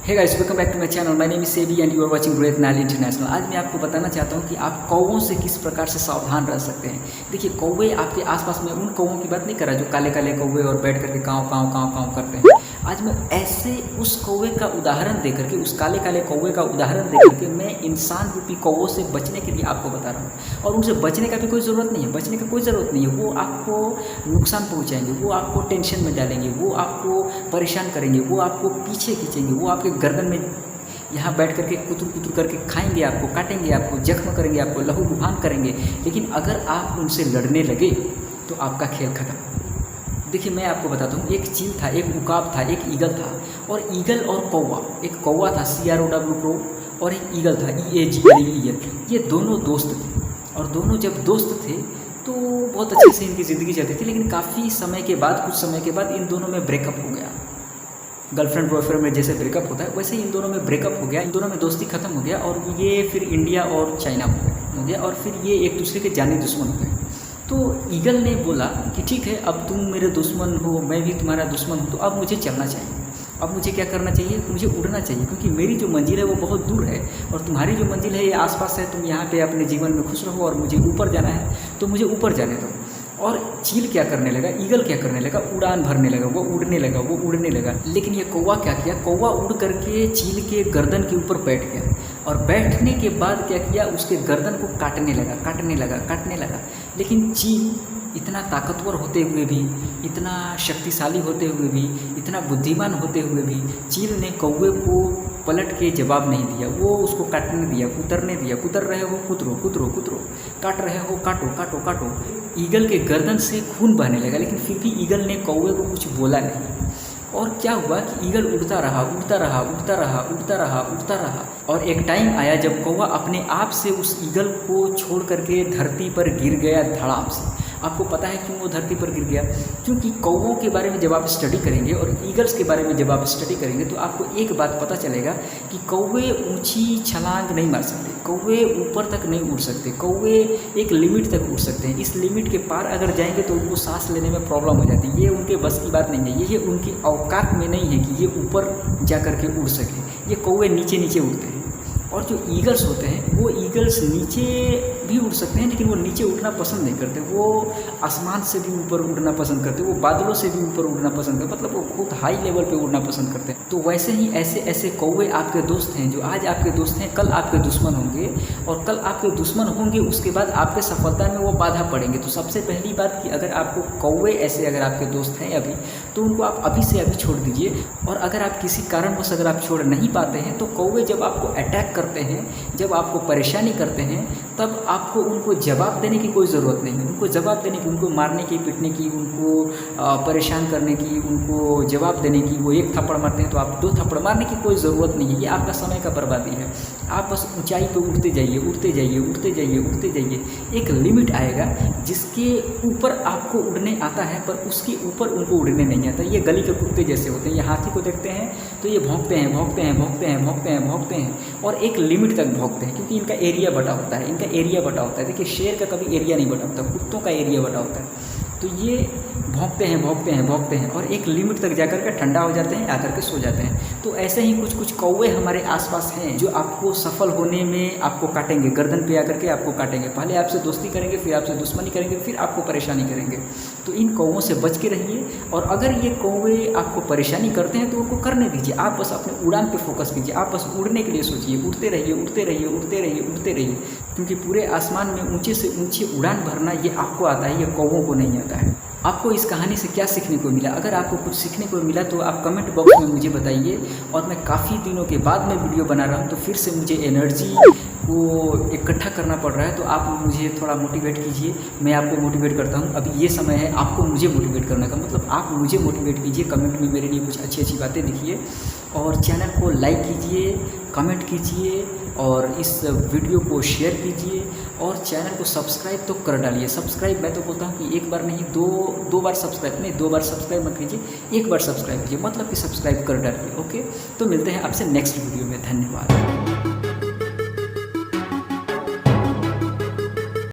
Hey guys, welcome back to my channel. My name is Sebi and you are watching Great Nile International. आज मैं आपको बताना चाहता हूं कि आप कौवों से किस प्रकार से सावधान रह सकते हैं। देखिए, कौवे आपके आसपास में उन कौवों की बात नहीं कर रहा जो काले काले कौवे और बैठ करके काँव काँव काँव काँव करते हैं। आज मैं ऐसे उस कौवे का उदाहरण दे करके, उस काले काले कौवे का उदाहरण दे करके मैं इंसान रूपी कौवों से बचने के लिए आपको बता रहा हूँ। और उनसे बचने का भी कोई ज़रूरत नहीं है, बचने का कोई ज़रूरत नहीं है। वो आपको नुकसान पहुँचाएंगे, वो आपको टेंशन में डालेंगे, वो आपको परेशान करेंगे, वो आपको पीछे खींचेंगे, वो आपके गर्दन में यहाँ बैठ करके कुतुर कुतुर करके खाएंगे, आपको काटेंगे, आपको जख्म करेंगे, आपको लहू लुहान करेंगे। लेकिन अगर आप उनसे लड़ने लगे तो आपका खेल खत्म। देखिए, मैं आपको बताता हूँ, एक चील था, एक उकाब था, एक ईगल था। और ईगल और कौवा, एक कौवा था CROW और एक ईगल था EAGLE। ये दोनों दोस्त थे। और दोनों जब दोस्त थे तो बहुत अच्छे से इनकी ज़िंदगी चलती थी। लेकिन काफ़ी समय के बाद, कुछ समय के बाद इन दोनों में ब्रेकअप हो गया। गर्लफ्रेंड बॉयफ्रेंड में जैसे ब्रेकअप होता है वैसे ही इन दोनों में ब्रेकअप हो गया। इन दोनों में दोस्ती खत्म हो गया और ये फिर इंडिया और चाइना हो गया और फिर ये एक दूसरे के जानी दुश्मन हो गए। तो ईगल ने बोला कि ठीक है, अब तुम मेरे दुश्मन हो, मैं भी तुम्हारा दुश्मन हूँ, तो अब मुझे चलना चाहिए। अब मुझे क्या करना चाहिए? मुझे उड़ना चाहिए, क्योंकि मेरी जो मंजिल है वो बहुत दूर है और तुम्हारी जो मंजिल है ये आसपास है। तुम यहाँ पे अपने जीवन में खुश रहो और मुझे ऊपर जाना है, तो मुझे ऊपर जाने दो। और चील क्या करने लगा, ईगल क्या करने लगा? उड़ान भरने लगा, वो उड़ने लगा, वो उड़ने लगा। लेकिन ये कौवा क्या किया? कौवा उड़ करके चील के गर्दन के ऊपर बैठ गया और बैठने के बाद क्या किया? उसके गर्दन को काटने लगा, काटने लगा, काटने लगा। लेकिन चील इतना ताकतवर होते हुए भी, इतना शक्तिशाली होते हुए भी, इतना बुद्धिमान होते हुए भी चील ने कौवे को पलट के जवाब नहीं दिया। वो उसको काटने दिया, कुतरने दिया। कुतर रहे हो, कुतरो कुतरो कुतरो, काट रहे हो, काटो काटो काटो। ईगल के गर्दन से खून बहने लगा, लेकिन फिर भी ईगल ने कौवे को कुछ बोला नहीं। और क्या हुआ कि ईगल उड़ता रहा, उड़ता रहा, उड़ता रहा, उड़ता रहा, उड़ता रहा। और एक टाइम आया जब कौवा अपने आप से उस ईगल को छोड़ करके धरती पर गिर गया धड़ाम से। आपको पता है क्यों वो धरती पर गिर गया? क्योंकि कौवों के बारे में जब आप स्टडी करेंगे और ईगल्स के बारे में जब आप स्टडी करेंगे तो आपको एक बात पता चलेगा कि कौवे ऊंची छलांग नहीं मार सकते, कौवे ऊपर तक नहीं उड़ सकते, कौवे एक लिमिट तक उड़ सकते हैं। इस लिमिट के पार अगर जाएंगे तो उनको सांस लेने में प्रॉब्लम हो जाती है। ये उनके बस की बात नहीं है, ये उनकी औकात में नहीं है कि ये ऊपर जा कर के उड़ सके। ये कौवे नीचे नीचे उड़ते हैं। और जो ईगल्स होते हैं वो ईगल्स नीचे भी उड़ सकते हैं, लेकिन वो नीचे उड़ना पसंद नहीं करते। वो आसमान से भी ऊपर उड़ना पसंद करते, वो बादलों से भी ऊपर उड़ना पसंद करते, मतलब वो बहुत हाई लेवल पे उड़ना पसंद करते हैं। तो वैसे ही ऐसे ऐसे कौवे आपके दोस्त हैं, जो आज आपके दोस्त हैं कल आपके दुश्मन होंगे, और कल आपके दुश्मन होंगे उसके बाद आपके सफलता में वो बाधा पड़ेंगे। तो सबसे पहली बात कि अगर आपको कौवे ऐसे अगर आपके दोस्त हैं अभी, तो उनको आप अभी से अभी छोड़ दीजिए। और अगर आप किसी कारणवश अगर आप छोड़ नहीं पाते हैं तो कौवे जब आपको अटैक करते हैं, जब आपको परेशानी करते हैं, तब आपको उनको जवाब देने की कोई ज़रूरत नहीं है। उनको जवाब देने की, उनको मारने की, पीटने की, उनको परेशान करने की, उनको जवाब देने की, वो एक थप्पड़ मारते हैं तो आप 2 थप्पड़ मारने की कोई ज़रूरत नहीं है। ये आपका समय का बर्बादी है। आप बस ऊंचाई पे उड़ते जाइए, उड़ते जाइए, उड़ते जाइए, उड़ते जाइए। एक लिमिट आएगा जिसके ऊपर आपको उड़ने आता है, पर उसके ऊपर उनको उड़ने नहीं आता। ये गली के कुत्ते जैसे होते हैं। ये हाथी को देखते हैं तो ये भौंकते हैं, भौंकते हैं, भौंकते हैं, भौंकते हैं, भौंकते हैं, और एक लिमिट तक भौंकते हैं, क्योंकि इनका एरिया बटा होता है। इनका एरिया बटा होता है। देखिए, शेर का कभी एरिया नहीं बटा होता, कुत्तों का एरिया बटा होता है। तो ये भौंकते हैं, भौंकते हैं, भौंकते हैं, और एक लिमिट तक जाकर के ठंडा हो जाते हैं, आकर के सो जाते हैं। तो ऐसे ही कुछ कुछ कौवे हमारे आसपास हैं जो आपको सफल होने में आपको काटेंगे, गर्दन पे आकर के आपको काटेंगे। पहले आपसे दोस्ती करेंगे, फिर आपसे दुश्मनी करेंगे, फिर आपको परेशानी करेंगे। तो इन कौवों से बच के रहिए। और अगर ये कौवे आपको परेशानी करते हैं तो उनको करने दीजिए। आप बस अपने उड़ान पे फोकस कीजिए, आप बस उड़ने के लिए सोचिए। उड़ते रहिए, उड़ते रहिए, उड़ते रहिए, उड़ते रहिए, क्योंकि पूरे आसमान में ऊंचे से ऊंचे उड़ान भरना ये आपको आता है, ये कौवों को नहीं आता है। आपको इस कहानी से क्या सीखने को मिला? अगर आपको कुछ सीखने को मिला तो आप कमेंट बॉक्स में मुझे बताइए। और मैं काफ़ी दिनों के बाद मैं वीडियो बना रहा हूँ, तो फिर से मुझे एनर्जी को इकट्ठा करना पड़ रहा है। तो आप मुझे थोड़ा मोटिवेट कीजिए, मैं आपको मोटिवेट करता हूँ। अभी ये समय है आपको मुझे मोटिवेट करने का, मतलब आप मुझे मोटिवेट कीजिए। कमेंट में मेरे लिए कुछ अच्छी अच्छी बातें लिखिए और चैनल को लाइक कीजिए, कमेंट कीजिए और इस वीडियो को शेयर कीजिए और चैनल को सब्सक्राइब तो कर डालिए। सब्सक्राइब मैं तो बोलता हूँ कि एक बार नहीं, दो बार सब्सक्राइब नहीं, 2 बार सब्सक्राइब मत कीजिए, 1 बार सब्सक्राइब कीजिए, मतलब कि सब्सक्राइब कर डालिए। ओके, तो मिलते हैं आपसे नेक्स्ट वीडियो में। धन्यवाद।